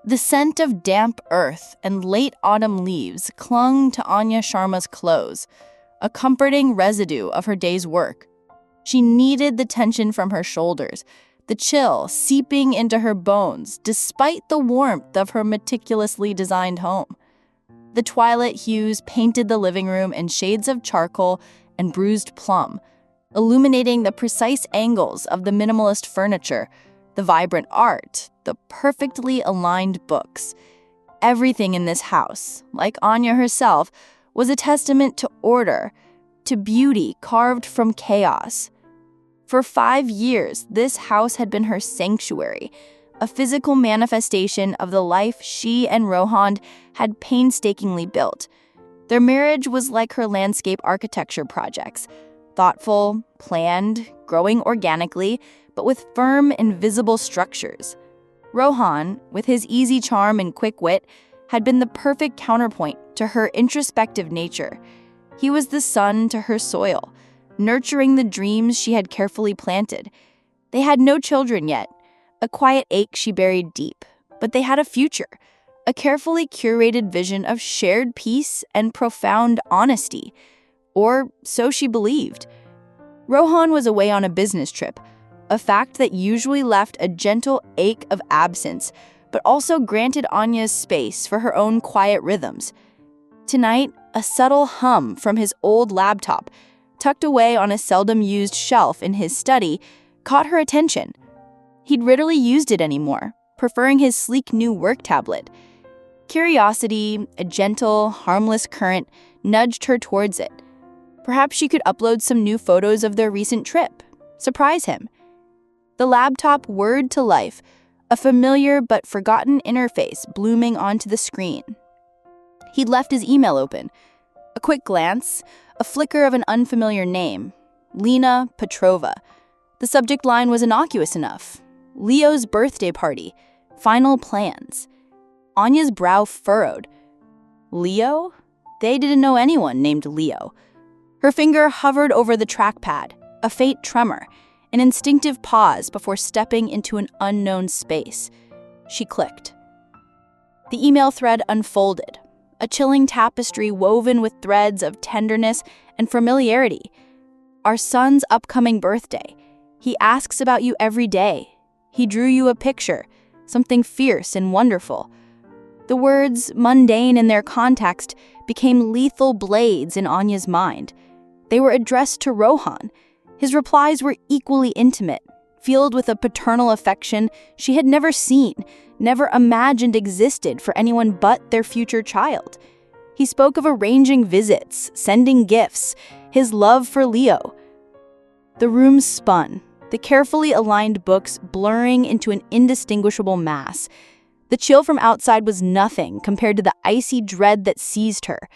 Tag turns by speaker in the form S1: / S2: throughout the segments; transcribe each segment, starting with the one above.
S1: The scent of damp earth and late autumn leaves clung to Anya Sharma's clothes, a comforting residue of her day's work. She kneaded the tension from her shoulders, the chill seeping into her bones despite the warmth of her meticulously designed home. The twilight hues painted the living room in shades of charcoal and bruised plum, illuminating the precise angles of the minimalist furniture, the vibrant art, the perfectly aligned books. Everything in this house, like Anya herself, was a testament to order, to beauty carved from chaos. For 5 years, this house had been her sanctuary, a physical manifestation of the life she and Rohan had painstakingly built. Their marriage was like her landscape architecture projects, thoughtful, planned, growing organically, but with firm, invisible structures. Rohan, with his easy charm and quick wit, had been the perfect counterpoint to her introspective nature. He was the sun to her soil, nurturing the dreams she had carefully planted. They had no children yet, a quiet ache she buried deep, but they had a future, a carefully curated vision of shared peace and profound honesty. Or so she believed. Rohan was away on a business trip, a fact that usually left a gentle ache of absence, but also granted Anya's space for her own quiet rhythms. Tonight, a subtle hum from his old laptop, tucked away on a seldom-used shelf in his study, caught her attention. He'd rarely used it anymore, preferring his sleek new work tablet. Curiosity, a gentle, harmless current, nudged her towards it. Perhaps she could upload some new photos of their recent trip, surprise him. The laptop whirred to life, a familiar but forgotten interface blooming onto the screen. He'd left his email open. A quick glance, a flicker of an unfamiliar name, Lena Petrova. The subject line was innocuous enough. Leo's birthday party, final plans. Anya's brow furrowed. Leo? They didn't know anyone named Leo. Her finger hovered over the trackpad, a faint tremor, an instinctive pause before stepping into an unknown space. She clicked. The email thread unfolded, a chilling tapestry woven with threads of tenderness and familiarity. Our son's upcoming birthday. He asks about you every day. He drew you a picture, something fierce and wonderful. The words, mundane in their context, became lethal blades in Anya's mind. They were addressed to Rohan. His replies were equally intimate, filled with a paternal affection she had never seen, never imagined existed for anyone but their future child. He spoke of arranging visits, sending gifts, his love for Leo. The room spun, the carefully aligned books blurring into an indistinguishable mass. The chill from outside was nothing compared to the icy dread that seized her.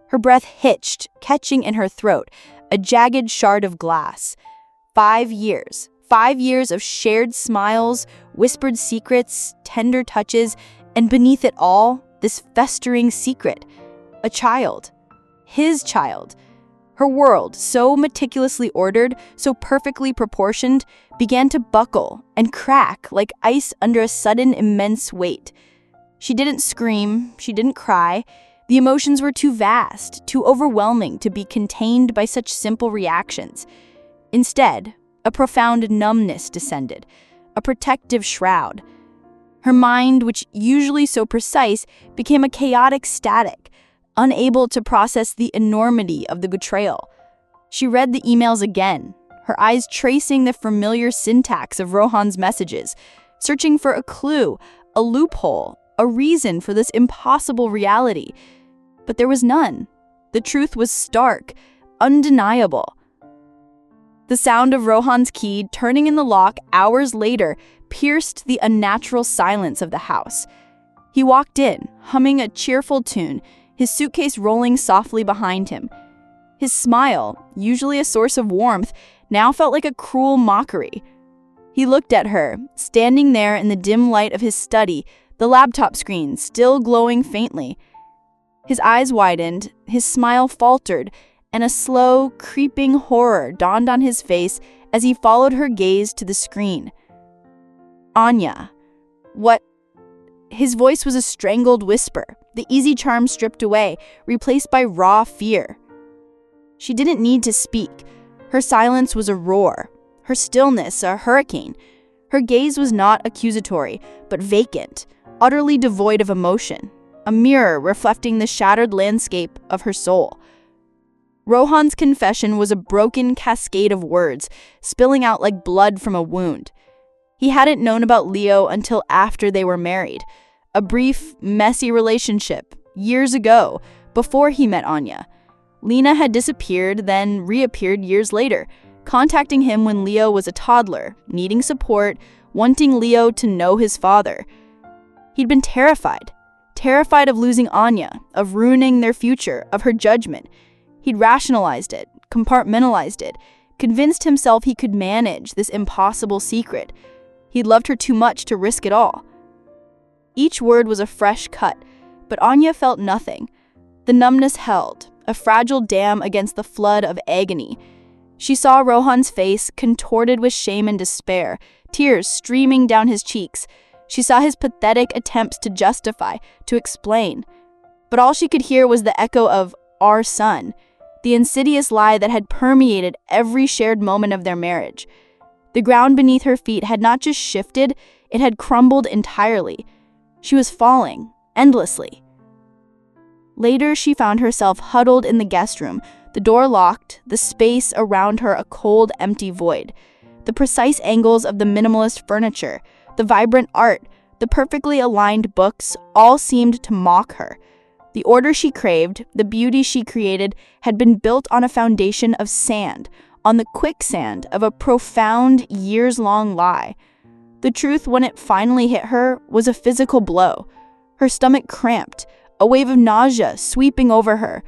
S1: Her breath hitched, catching in her throat, a jagged shard of glass. 5 years. 5 years of shared smiles, whispered secrets, tender touches, and beneath it all, this festering secret. A child. His child. Her world, so meticulously ordered, so perfectly proportioned, began to buckle and crack like ice under a sudden immense weight. She didn't scream, she didn't cry. The emotions were too vast, too overwhelming to be contained by such simple reactions. Instead, a profound numbness descended, a protective shroud. Her mind, which usually so precise, became a chaotic static, unable to process the enormity of the betrayal. She read the emails again, her eyes tracing the familiar syntax of Rohan's messages, searching for a clue, a loophole, a reason for this impossible reality. But there was none. The truth was stark, undeniable. The sound of Rohan's key turning in the lock hours later pierced the unnatural silence of the house. He walked in, humming a cheerful tune, his suitcase rolling softly behind him. His smile, usually a source of warmth, now felt like a cruel mockery. He looked at her, standing there in the dim light of his study, the laptop screen still glowing faintly. His eyes widened, his smile faltered, and a slow, creeping horror dawned on his face as he followed her gaze to the screen. Anya, what? His voice was a strangled whisper, the easy charm stripped away, replaced by raw fear. She didn't need to speak. Her silence was a roar, her stillness a hurricane. Her gaze was not accusatory, but vacant, utterly devoid of emotion, a mirror reflecting the shattered landscape of her soul. Rohan's confession was a broken cascade of words, spilling out like blood from a wound. He hadn't known about Leo until after they were married, a brief, messy relationship, years ago, before he met Anya. Lena had disappeared, then reappeared years later, contacting him when Leo was a toddler, needing support, wanting Leo to know his father. He'd been terrified of losing Anya, of ruining their future, of her judgment. He'd rationalized it, compartmentalized it, convinced himself he could manage this impossible secret. He'd loved her too much to risk it all. Each word was a fresh cut, but Anya felt nothing. The numbness held, a fragile dam against the flood of agony. She saw Rohan's face contorted with shame and despair, tears streaming down his cheeks. She saw his pathetic attempts to justify, to explain. But all she could hear was the echo of "our son," the insidious lie that had permeated every shared moment of their marriage. The ground beneath her feet had not just shifted, it had crumbled entirely. She was falling, endlessly. Later, she found herself huddled in the guest room, the door locked, the space around her a cold, empty void. The precise angles of the minimalist furniture, the vibrant art, the perfectly aligned books, all seemed to mock her. The order she craved, the beauty she created, had been built on a foundation of sand, on the quicksand of a profound, years-long lie. The truth, when it finally hit her, was a physical blow. Her stomach cramped, a wave of nausea sweeping over her.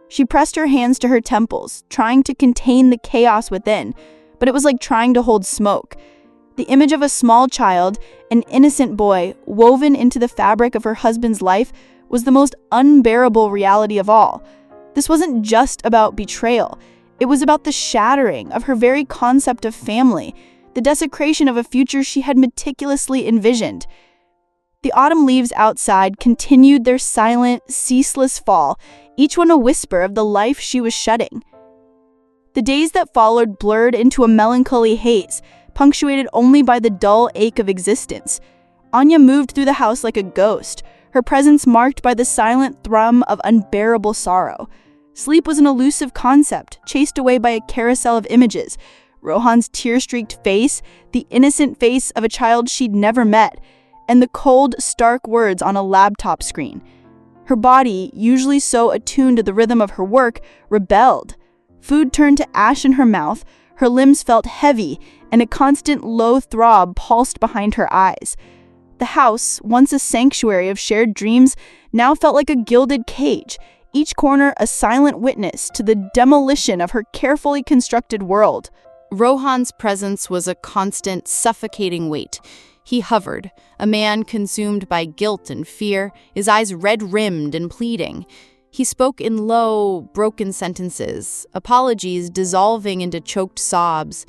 S1: She pressed her hands to her temples, trying to contain the chaos within, but it was like trying to hold smoke. The image of a small child, an innocent boy, woven into the fabric of her husband's life, was the most unbearable reality of all. This wasn't just about betrayal. It was about the shattering of her very concept of family, the desecration of a future she had meticulously envisioned. The autumn leaves outside continued their silent, ceaseless fall, each one a whisper of the life she was shedding. The days that followed blurred into a melancholy haze, punctuated only by the dull ache of existence. Anya moved through the house like a ghost, her presence marked by the silent thrum of unbearable sorrow. Sleep was an elusive concept, chased away by a carousel of images. Rohan's tear-streaked face, the innocent face of a child she'd never met, and the cold, stark words on a laptop screen. Her body, usually so attuned to the rhythm of her work, rebelled. Food turned to ash in her mouth, her limbs felt heavy, and a constant low throb pulsed behind her eyes. The house, once a sanctuary of shared dreams, now felt like a gilded cage, each corner a silent witness to the demolition of her carefully constructed world.
S2: Rohan's presence was a constant, suffocating weight. He hovered, a man consumed by guilt and fear, his eyes red-rimmed and pleading. He spoke in low, broken sentences, apologies dissolving into choked sobs.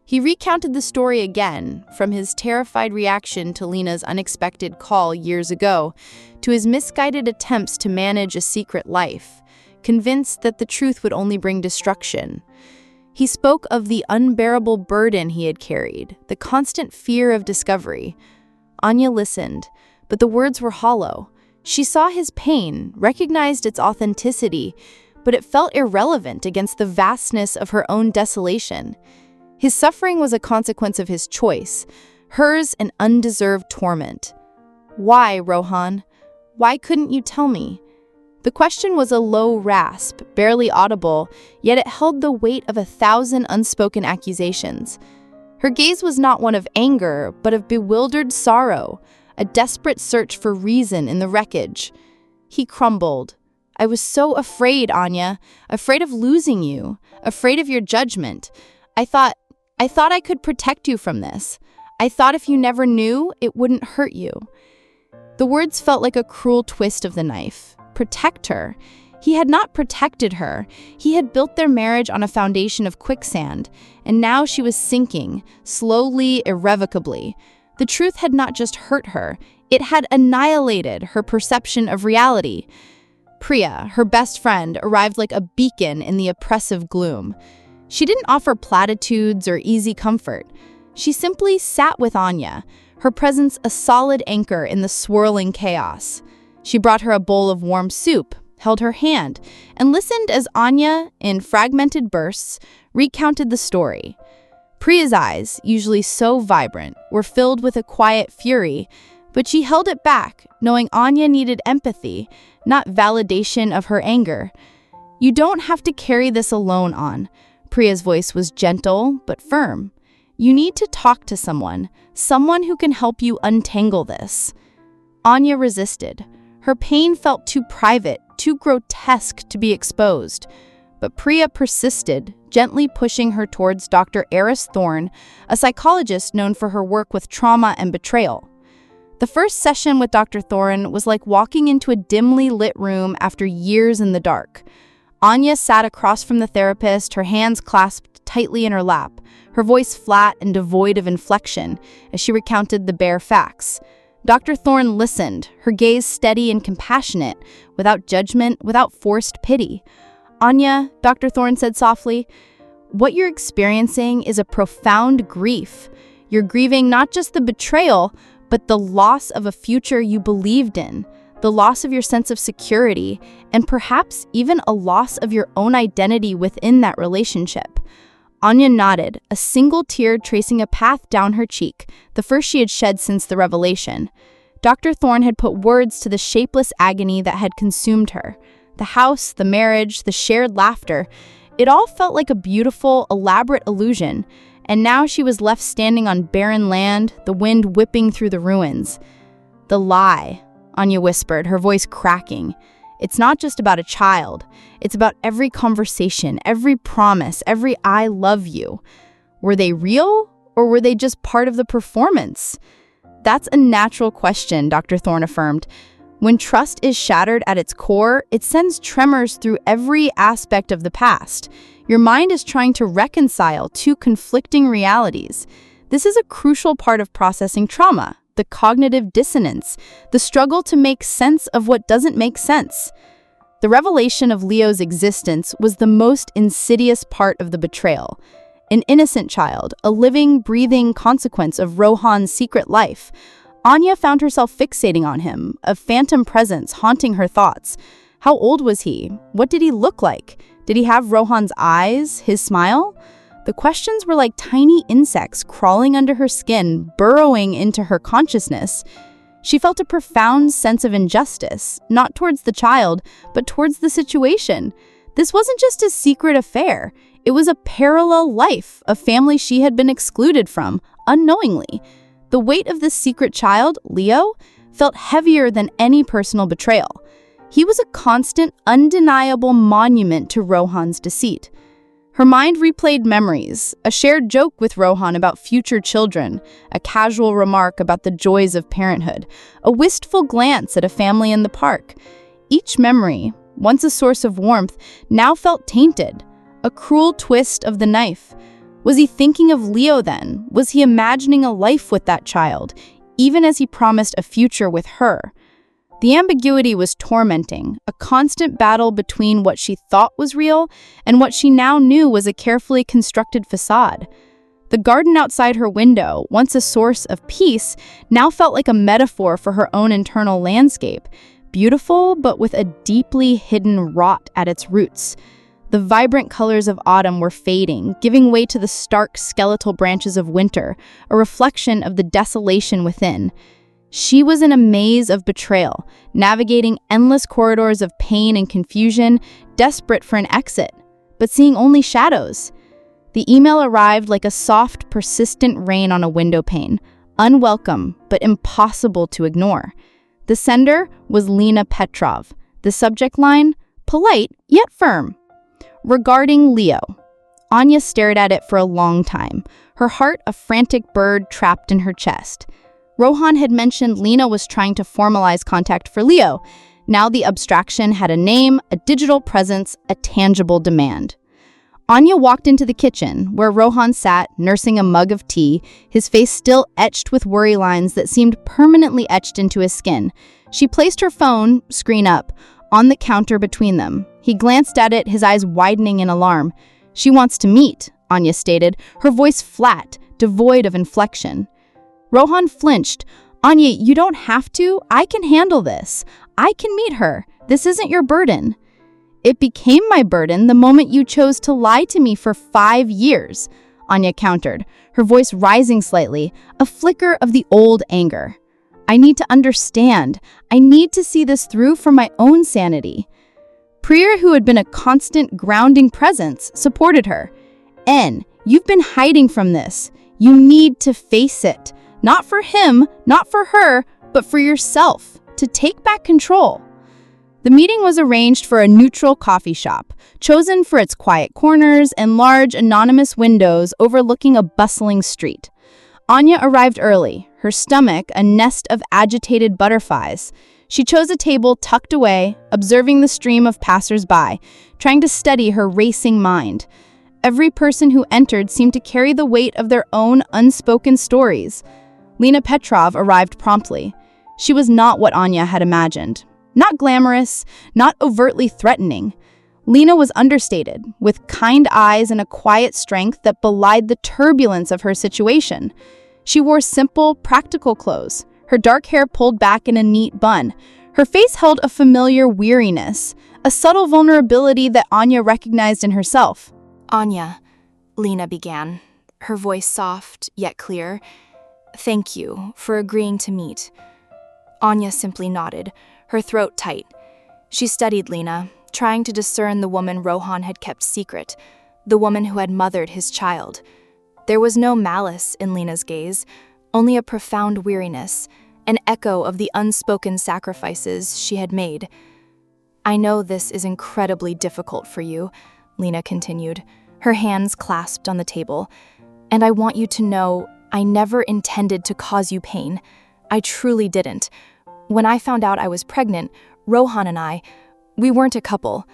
S2: He recounted the story again, from his terrified reaction to Lena's unexpected call years ago, to his misguided attempts to manage a secret life, convinced that the truth would only bring destruction. He spoke of the unbearable burden he had carried, the constant fear of discovery. Anya listened, but the words were hollow. She saw his pain, recognized its authenticity, but it felt irrelevant against the vastness of her own desolation. His suffering was a consequence of his choice, hers an undeserved torment. Why, Rohan? Why couldn't you tell me? The question was a low rasp, barely audible, yet it held the weight of 1,000 unspoken accusations. Her gaze was not one of anger, but of bewildered sorrow, a desperate search for reason in the wreckage. He crumbled. I was so afraid, Anya, afraid of losing you, afraid of your judgment. I thought I could protect you from this. I thought if you never knew, it wouldn't hurt you. The words felt like a cruel twist of the knife. Protect her. He had not protected her. He had built their marriage on a foundation of quicksand, and now she was sinking, slowly, irrevocably. The truth had not just hurt her, It had annihilated her perception of reality. Priya, her best friend, arrived like a beacon in the oppressive gloom. She didn't offer platitudes or easy comfort. She simply sat with Anya, her presence a solid anchor in the swirling chaos. She brought her a bowl of warm soup, held her hand, and listened as Anya, in fragmented bursts, recounted the story. Priya's eyes, usually so vibrant, were filled with a quiet fury, but she held it back, knowing Anya needed empathy, not validation of her anger. "You don't have to carry this alone, An." Priya's voice was gentle but firm. "You need to talk to someone who can help you untangle this." Anya resisted. Her pain felt too private, too grotesque to be exposed. But Priya persisted, gently pushing her towards Dr. Eris Thorne, a psychologist known for her work with trauma and betrayal. The first session with Dr. Thorne was like walking into a dimly lit room after years in the dark. Anya sat across from the therapist, her hands clasped tightly in her lap, her voice flat and devoid of inflection as she recounted the bare facts. Dr. Thorne listened, her gaze steady and compassionate, without judgment, without forced pity. "Anya," Dr. Thorne said softly, "what you're experiencing is a profound grief. You're grieving not just the betrayal, but the loss of a future you believed in, the loss of your sense of security, and perhaps even a loss of your own identity within that relationship." Anya nodded, a single tear tracing a path down her cheek, the first she had shed since the revelation. Dr. Thorne had put words to the shapeless agony that had consumed her. The house, the marriage, the shared laughter, it all felt like a beautiful, elaborate illusion, and now she was left standing on barren land, the wind whipping through the ruins. "The lie," Anya whispered, her voice cracking. "It's not just about a child. It's about every conversation, every promise, every I love you. Were they real, or were they just part of the performance?" "That's a natural question," Dr. Thorne affirmed. "When trust is shattered at its core, it sends tremors through every aspect of the past. Your mind is trying to reconcile two conflicting realities. This is a crucial part of processing trauma, the cognitive dissonance, the struggle to make sense of what doesn't make sense." The revelation of Leo's existence was the most insidious part of the betrayal. An innocent child, a living, breathing consequence of Rohan's secret life. Anya found herself fixating on him, a phantom presence haunting her thoughts. How old was he? What did he look like? Did he have Rohan's eyes, his smile? The questions were like tiny insects crawling under her skin, burrowing into her consciousness. She felt a profound sense of injustice, not towards the child, but towards the situation. This wasn't just a secret affair. It was a parallel life, a family she had been excluded from, unknowingly. The weight of this secret child, Leo, felt heavier than any personal betrayal. He was a constant, undeniable monument to Rohan's deceit. Her mind replayed memories, a shared joke with Rohan about future children, a casual remark about the joys of parenthood, a wistful glance at a family in the park. Each memory, once a source of warmth, now felt tainted, a cruel twist of the knife. Was he thinking of Leo then? Was he imagining a life with that child, even as he promised a future with her? The ambiguity was tormenting, a constant battle between what she thought was real and what she now knew was a carefully constructed facade. The garden outside her window, once a source of peace, now felt like a metaphor for her own internal landscape, beautiful but with a deeply hidden rot at its roots. The vibrant colors of autumn were fading, giving way to the stark skeletal branches of winter, a reflection of the desolation within. She was in a maze of betrayal, navigating endless corridors of pain and confusion, desperate for an exit, but seeing only shadows. The email arrived like a soft, persistent rain on a window pane, unwelcome but impossible to ignore. The sender was Lena Petrov. The subject line, polite yet firm. Regarding Leo. Anya stared at it for a long time, her heart a frantic bird trapped in her chest. Rohan had mentioned Lena was trying to formalize contact for Leo. Now the abstraction had a name, a digital presence, a tangible demand. Anya walked into the kitchen, where Rohan sat, nursing a mug of tea, his face still etched with worry lines that seemed permanently etched into his skin. She placed her phone, screen up, on the counter between them. He glanced at it, his eyes widening in alarm. "She wants to meet," Anya stated, her voice flat, devoid of inflection. Rohan flinched. "Anya, you don't have to. I can handle this. I can meet her. This isn't your burden." "It became my burden the moment you chose to lie to me for 5 years," Anya countered, her voice rising slightly, a flicker of the old anger. "I need to understand. I need to see this through for my own sanity." Priya, who had been a constant grounding presence, supported her. "En, you've been hiding from this. You need to face it. Not for him, not for her, but for yourself, to take back control." The meeting was arranged for a neutral coffee shop, chosen for its quiet corners and large anonymous windows overlooking a bustling street. Anya arrived early, her stomach a nest of agitated butterflies. She chose a table tucked away, observing the stream of passers-by, trying to steady her racing mind. Every person who entered seemed to carry the weight of their own unspoken stories. Lena Petrov arrived promptly. She was not what Anya had imagined. Not glamorous, not overtly threatening. Lena was understated, with kind eyes and a quiet strength that belied the turbulence of her situation. She wore simple, practical clothes, her dark hair pulled back in a neat bun. Her face held a familiar weariness, a subtle vulnerability that Anya recognized in herself.
S1: "Anya," Lena began, her voice soft yet clear, "thank you for agreeing to meet." Anya simply nodded, her throat tight. She studied Lena, trying to discern the woman Rohan had kept secret, the woman who had mothered his child. There was no malice in Lena's gaze, only a profound weariness, an echo of the unspoken sacrifices she had made. "I know this is incredibly difficult for you," Lena continued, her hands clasped on the table. "And I want you to know I never intended to cause you pain. I truly didn't. When I found out I was pregnant, Rohan and we weren't a couple.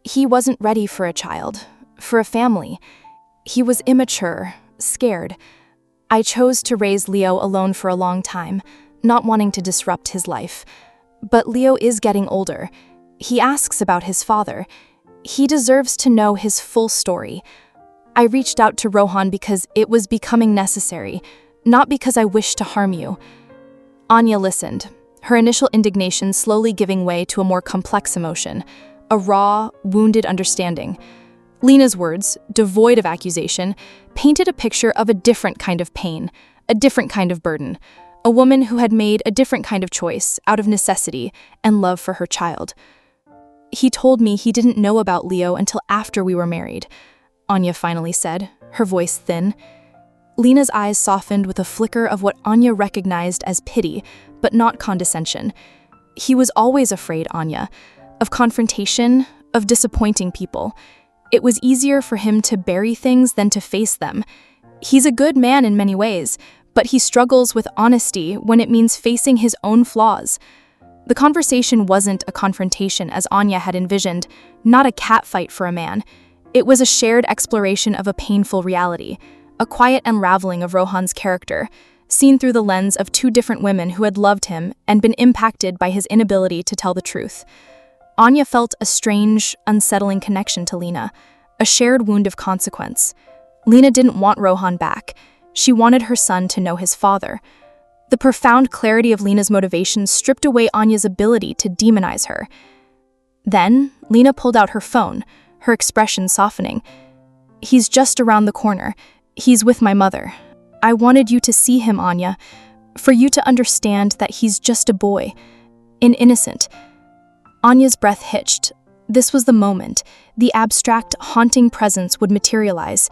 S1: He wasn't ready for a child, for a family. He was immature, scared. I chose to raise Leo alone for a long time, not wanting to disrupt his life. But Leo is getting older. He asks about his father. He deserves to know his full story. I reached out to Rohan because it was becoming necessary, not because I wished to harm you." Anya listened, her initial indignation slowly giving way to a more complex emotion, a raw, wounded understanding. Lena's words, devoid of accusation, painted a picture of a different kind of pain, a different kind of burden, a woman who had made a different kind of choice out of necessity and love for her child. "He told me he didn't know about Leo until after we were married," Anya finally said, her voice thin. Lena's eyes softened with a flicker of what Anya recognized as pity, but not condescension. "He was always afraid, Anya, of confrontation, of disappointing people. It was easier for him to bury things than to face them. He's a good man in many ways, but he struggles with honesty when it means facing his own flaws." The conversation wasn't a confrontation as Anya had envisioned, not a catfight for a man. It was a shared exploration of a painful reality, a quiet unraveling of Rohan's character, seen through the lens of two different women who had loved him and been impacted by his inability to tell the truth. Anya felt a strange, unsettling connection to Lena, a shared wound of consequence. Lena didn't want Rohan back. She wanted her son to know his father. The profound clarity of Lena's motivation stripped away Anya's ability to demonize her. Then, Lena pulled out her phone, her expression softening. "He's just around the corner. He's with my mother. I wanted you to see him, Anya, for you to understand that he's just a boy, an innocent." Anya's breath hitched. This was the moment. The abstract, haunting presence would materialize.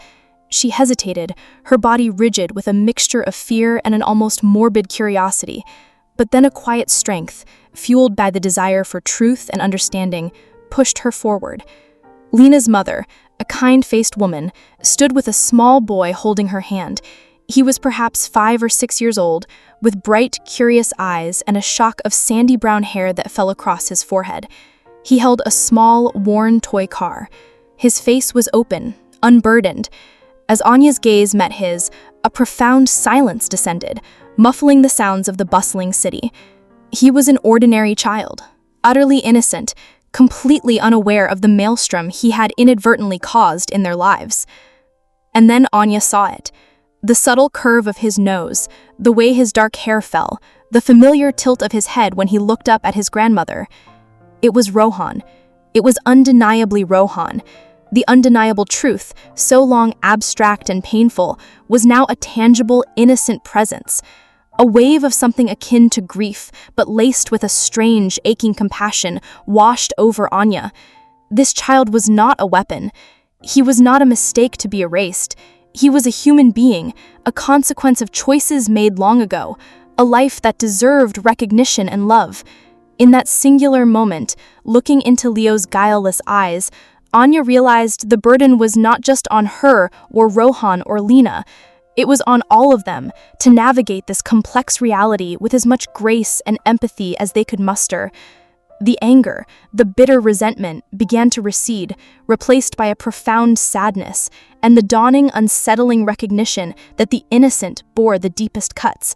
S1: She hesitated, her body rigid with a mixture of fear and an almost morbid curiosity. But then a quiet strength, fueled by the desire for truth and understanding, pushed her forward. Lena's mother, a kind-faced woman, stood with a small boy holding her hand. He was perhaps 5 or 6 years old, with bright, curious eyes and a shock of sandy brown hair that fell across his forehead. He held a small, worn toy car. His face was open,
S3: unburdened. As Anya's gaze met his, a profound silence descended, muffling the sounds of the bustling city. He was an ordinary child, utterly innocent, completely unaware of the maelstrom he had inadvertently caused in their lives. And then Anya saw it. The subtle curve of his nose, the way his dark hair fell, the familiar tilt of his head when he looked up at his grandmother. It was Rohan. It was undeniably Rohan. The undeniable truth, so long abstract and painful, was now a tangible, innocent presence. A wave of something akin to grief, but laced with a strange, aching compassion, washed over Anya. This child was not a weapon. He was not a mistake to be erased. He was a human being, a consequence of choices made long ago, a life that deserved recognition and love. In that singular moment, looking into Leo's guileless eyes, Anya realized the burden was not just on her or Rohan or Lena. It was on all of them to navigate this complex reality with as much grace and empathy as they could muster. The anger, the bitter resentment began to recede, replaced by a profound sadness and the dawning, unsettling recognition that the innocent bore the deepest cuts.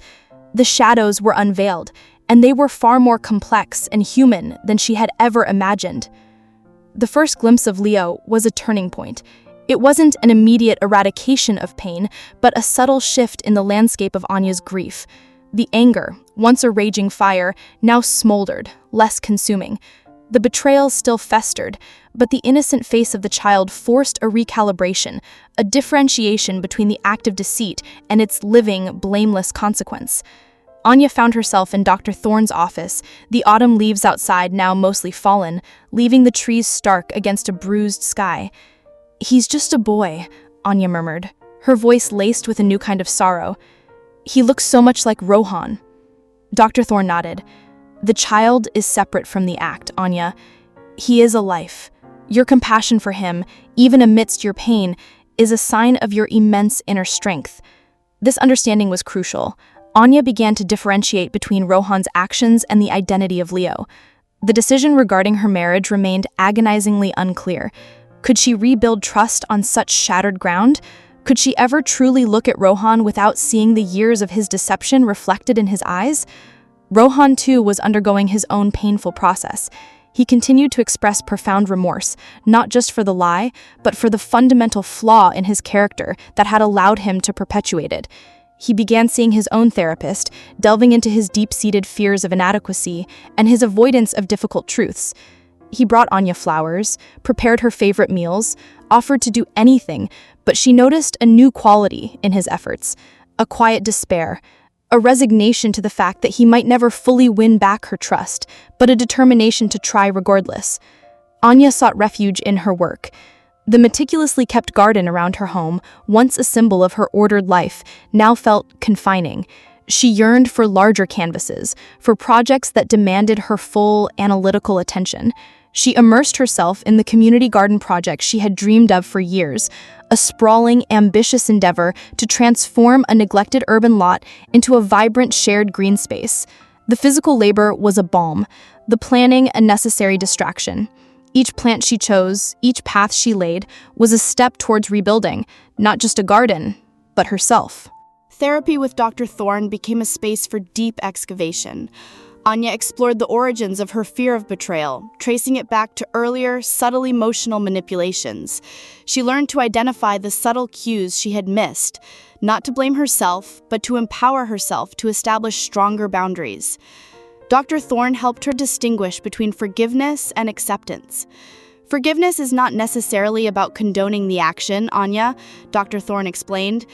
S3: The shadows were unveiled, and they were far more complex and human than she had ever imagined. The first glimpse of Leo was a turning point. It wasn't an immediate eradication of pain, but a subtle shift in the landscape of Anya's grief. The anger, once a raging fire, now smoldered, less consuming. The betrayal still festered, but the innocent face of the child forced a recalibration, a differentiation between the act of deceit and its living, blameless consequence. Anya found herself in Dr. Thorne's office, the autumn leaves outside now mostly fallen, leaving the trees stark against a bruised sky. "He's just a boy," Anya murmured, her voice laced with a new kind of sorrow. "He looks so much like Rohan." Dr. Thorne nodded. "The child is separate from the act, Anya. He is a life. Your compassion for him, even amidst your pain, is a sign of your immense inner strength." This understanding was crucial. Anya began to differentiate between Rohan's actions and the identity of Leo. The decision regarding her marriage remained agonizingly unclear. Could she rebuild trust on such shattered ground? Could she ever truly look at Rohan without seeing the years of his deception reflected in his eyes? Rohan, too, was undergoing his own painful process. He continued to express profound remorse, not just for the lie, but for the fundamental flaw in his character that had allowed him to perpetuate it. He began seeing his own therapist, delving into his deep-seated fears of inadequacy and his avoidance of difficult truths. He brought Anya flowers, prepared her favorite meals, offered to do anything, but she noticed a new quality in his efforts, a quiet despair, a resignation to the fact that he might never fully win back her trust, but a determination to try regardless. Anya sought refuge in her work. The meticulously kept garden around her home, once a symbol of her ordered life, now felt confining. She yearned for larger canvases, for projects that demanded her full, analytical attention. She immersed herself in the community garden project she had dreamed of for years, a sprawling, ambitious endeavor to transform a neglected urban lot into a vibrant shared green space. The physical labor was a balm, the planning a necessary distraction. Each plant she chose, each path she laid, was a step towards rebuilding, not just a garden, but herself.
S2: Therapy with Dr. Thorne became a space for deep excavation. Anya explored the origins of her fear of betrayal, tracing it back to earlier, subtle emotional manipulations. She learned to identify the subtle cues she had missed, not to blame herself, but to empower herself to establish stronger boundaries. Dr. Thorne helped her distinguish between forgiveness and acceptance. Forgiveness is not necessarily about condoning the action, Anya, Dr. Thorne explained,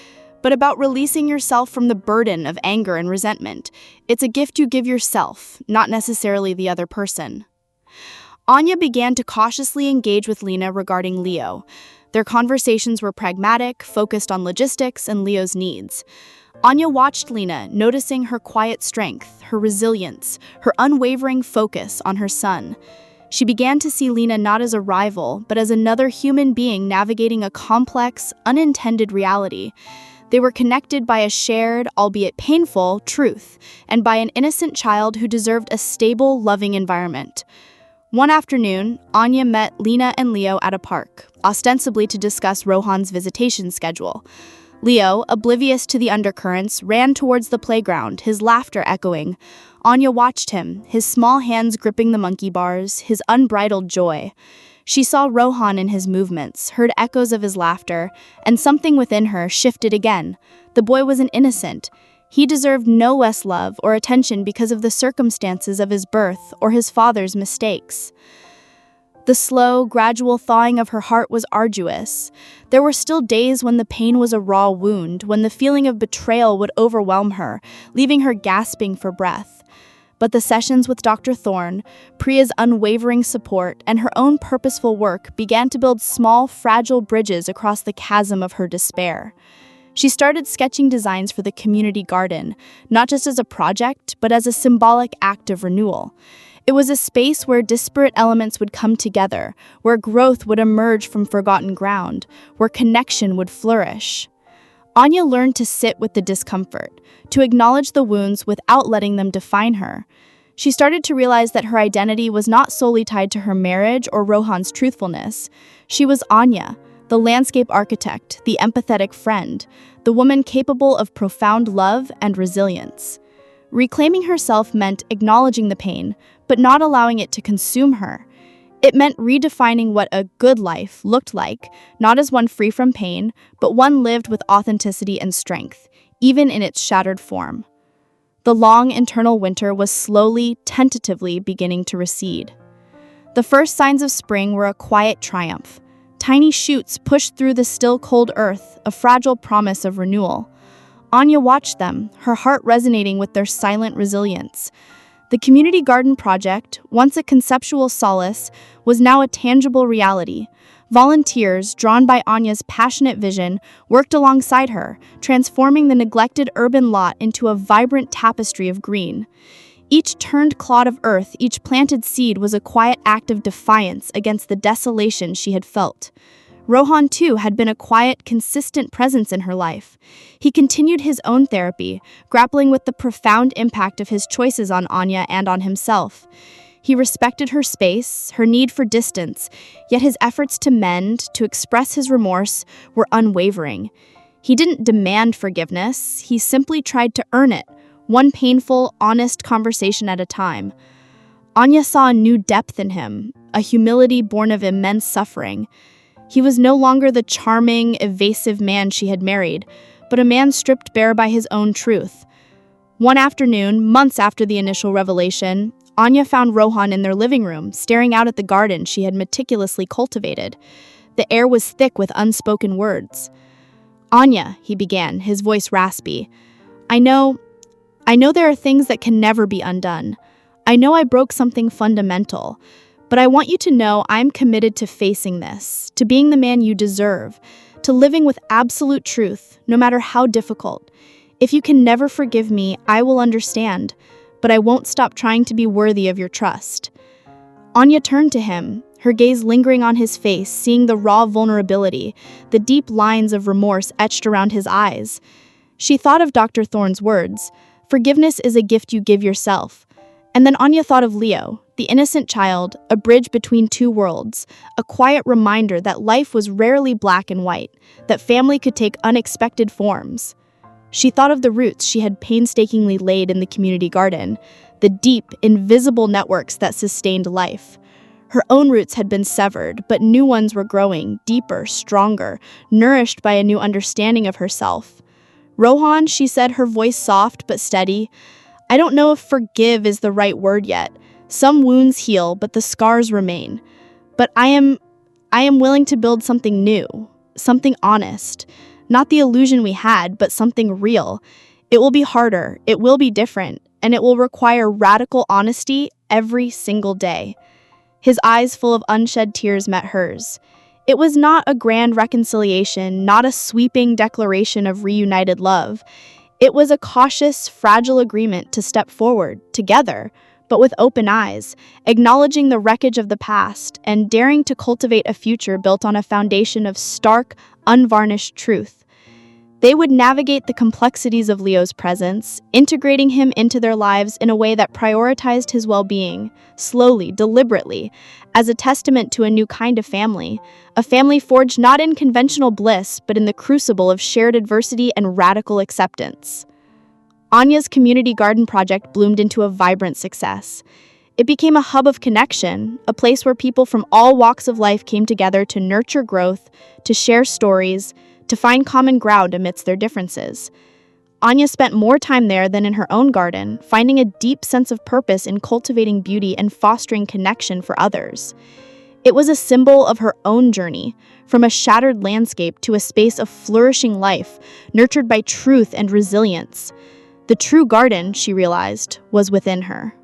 S2: but about releasing yourself from the burden of anger and resentment. It's a gift you give yourself, not necessarily the other person. Anya began to cautiously engage with Lena regarding Leo. Their conversations were pragmatic, focused on logistics and Leo's needs. Anya watched Lena, noticing her quiet strength, her resilience, her unwavering focus on her son. She began to see Lena not as a rival, but as another human being navigating a complex, unintended reality. They were connected by a shared, albeit painful, truth, and by an innocent child who deserved a stable, loving environment. One afternoon, Anya met Lena and Leo at a park, ostensibly to discuss Rohan's visitation schedule. Leo, oblivious to the undercurrents, ran towards the playground, his laughter echoing. Anya watched him, his small hands gripping the monkey bars, his unbridled joy. She saw Rohan in his movements, heard echoes of his laughter, and something within her shifted again. The boy was an innocent. He deserved no less love or attention because of the circumstances of his birth or his father's mistakes. The slow, gradual thawing of her heart was arduous. There were still days when the pain was a raw wound, when the feeling of betrayal would overwhelm her, leaving her gasping for breath. But the sessions with Dr. Thorne, Priya's unwavering support, and her own purposeful work began to build small, fragile bridges across the chasm of her despair. She started sketching designs for the community garden, not just as a project, but as a symbolic act of renewal. It was a space where disparate elements would come together, where growth would emerge from forgotten ground, where connection would flourish. Anya learned to sit with the discomfort, to acknowledge the wounds without letting them define her. She started to realize that her identity was not solely tied to her marriage or Rohan's truthfulness. She was Anya, the landscape architect, the empathetic friend, the woman capable of profound love and resilience. Reclaiming herself meant acknowledging the pain, but not allowing it to consume her. It meant redefining what a good life looked like, not as one free from pain, but one lived with authenticity and strength, even in its shattered form. The long internal winter was slowly, tentatively beginning to recede. The first signs of spring were a quiet triumph. Tiny shoots pushed through the still cold earth, a fragile promise of renewal. Anya watched them, her heart resonating with their silent resilience. The community garden project, once a conceptual solace, was now a tangible reality. Volunteers, drawn by Anya's passionate vision, worked alongside her, transforming the neglected urban lot into a vibrant tapestry of green. Each turned clod of earth, each planted seed was a quiet act of defiance against the desolation she had felt. Rohan, too, had been a quiet, consistent presence in her life. He continued his own therapy, grappling with the profound impact of his choices on Anya and on himself. He respected her space, her need for distance, yet his efforts to mend, to express his remorse, were unwavering. He didn't demand forgiveness, he simply tried to earn it, one painful, honest conversation at a time. Anya saw a new depth in him, a humility born of immense suffering. He was no longer the charming, evasive man she had married, but a man stripped bare by his own truth. One afternoon, months after the initial revelation, Anya found Rohan in their living room, staring out at the garden she had meticulously cultivated. The air was thick with unspoken words. "Anya," he began, his voice raspy, I know there are things that can never be undone. I know I broke something fundamental. But I want you to know I'm committed to facing this, to being the man you deserve, to living with absolute truth, no matter how difficult. If you can never forgive me, I will understand, but I won't stop trying to be worthy of your trust. Anya turned to him, her gaze lingering on his face, seeing the raw vulnerability, the deep lines of remorse etched around his eyes. She thought of Dr. Thorne's words, "Forgiveness is a gift you give yourself." And then Anya thought of Leo, the innocent child, a bridge between two worlds, a quiet reminder that life was rarely black and white, that family could take unexpected forms. She thought of the roots she had painstakingly laid in the community garden, the deep, invisible networks that sustained life. Her own roots had been severed, but new ones were growing, deeper, stronger, nourished by a new understanding of herself. "Rohan," she said, her voice soft but steady, "I don't know if forgive is the right word yet. Some wounds heal, but the scars remain. But I am willing to build something new, something honest. Not the illusion we had, but something real. It will be harder, it will be different, and it will require radical honesty every single day." His eyes full of unshed tears met hers. It was not a grand reconciliation, not a sweeping declaration of reunited love. It was a cautious, fragile agreement to step forward, together, but with open eyes, acknowledging the wreckage of the past and daring to cultivate a future built on a foundation of stark, unvarnished truth.
S3: They would navigate the complexities of Leo's presence, integrating him into their lives in a way that prioritized his well-being, slowly, deliberately, as a testament to a new kind of family, a family forged not in conventional bliss, but in the crucible of shared adversity and radical acceptance. Anya's community garden project bloomed into a vibrant success. It became a hub of connection, a place where people from all walks of life came together to nurture growth, to share stories, to find common ground amidst their differences. Anya spent more time there than in her own garden, finding a deep sense of purpose in cultivating beauty and fostering connection for others. It was a symbol of her own journey, from a shattered landscape to a space of flourishing life, nurtured by truth and resilience. The true garden, she realized, was within her.